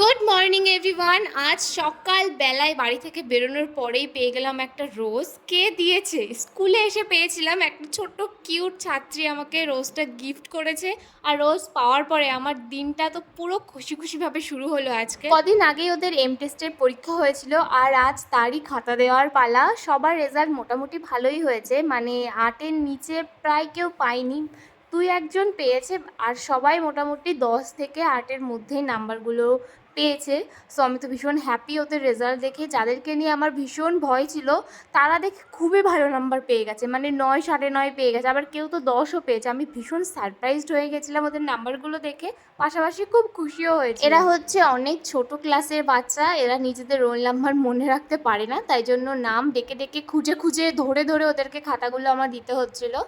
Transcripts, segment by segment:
Good morning everyone. আজ সকাল বেলায় বাড়ি থেকে বেরোনোর পরেই পেয়ে গেলাম একটা রোজ। কে দিয়েছে? স্কুলে এসে পেয়েছিলাম, একটা ছোট্ট কিউট ছাত্রী আমাকে রোজটা গিফট করেছে। আর রোজ পাওয়ার পরে আমার দিনটা তো পুরো খুশি খুশিভাবে শুরু হলো। আজকে কদিন আগেই ওদের টেস্টের পরীক্ষা হয়েছিল, আর আজ তারই খাতা দেওয়ার পালা। সবার রেজাল্ট মোটামুটি ভালোই হয়েছে, মানে 8-এর নিচে প্রায় কেউ পায়নি, দুই একজন পেয়েছে। আর সবাই মোটামুটি 10 থেকে 8-এর মধ্যেই নাম্বারগুলো পেয়েছে। সো আমি তো ভীষণ হ্যাপি ওদের রেজাল্ট দেখে। যাদেরকে নিয়ে আমার ভীষণ ভয় ছিল তারা দেখে খুবই ভালো নাম্বার পেয়ে গেছে, মানে 9, 9.5 পেয়ে গেছে, আবার কেউ তো 10ও পেয়েছে। আমি ভীষণ সারপ্রাইজড হয়ে গেছিলাম ওদের নাম্বারগুলো দেখে, পাশাপাশি খুব খুশিও হয়েছে। এরা হচ্ছে অনেক ছোট ক্লাসের বাচ্চা, এরা নিজেদের রোল নাম্বার মনে রাখতে পারে না, তাই জন্য নাম ডেকে ডেকে খুঁজে খুঁজে ধরে ধরে ওদেরকে খাতাগুলো আমার দিতে হচ্ছিলো।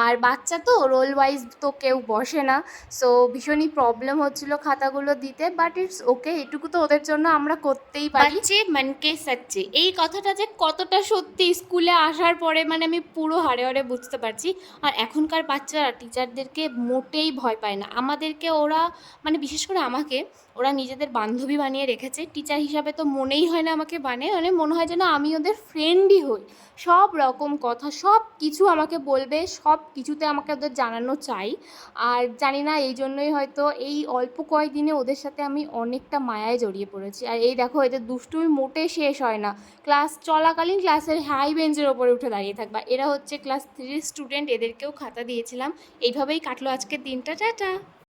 আর বাচ্চা তো রোল ওয়াইজ তো কেউ বসে না, সো ভীষণই প্রবলেম হচ্ছিল খাতাগুলো দিতে। বাট ইটস ওকে, এটুকু তো ওদের জন্য আমরা করতেই পারি। বাচ্চে মনকে সচ্চে, এই কথাটা যে কতটা সত্যি স্কুলে আসার পরে মানে আমি পুরো হাড়ে হাড়ে বুঝতে পারছি। আর এখনকার বাচ্চারা টিচারদেরকে মোটেই ভয় পায় না। আমাদেরকে ওরা, মানে বিশেষ করে আমাকে ওরা নিজেদের বান্ধবী বানিয়ে রেখেছে। টিচার হিসাবে তো মনেই হয় না আমাকে, মানে মনে হয় যেন আমি ওদের ফ্রেন্ডই হই। সব রকম কথা, সব কিছু আমাকে বলবে, সব কিছুতে আমাকে ওদের জানানো চাই। আর জানি না, এই জন্যই হয়তো এই অল্প কয়েকদিনে ওদের সাথে আমি অনেকটা মায়ায় জড়িয়ে পড়েছি। আর এই দেখো, এদের দুষ্টুমি মোটে শেষ হয় না। ক্লাস চলাকালীন ক্লাসের হাই বেঞ্চের ওপরে উঠে দাঁড়িয়ে থাকবা। এরা হচ্ছে ক্লাস 3 স্টুডেন্ট, এদেরকেও খাতা দিয়েছিলাম। এইভাবেই কাটলো আজকের দিনটা। টাটা।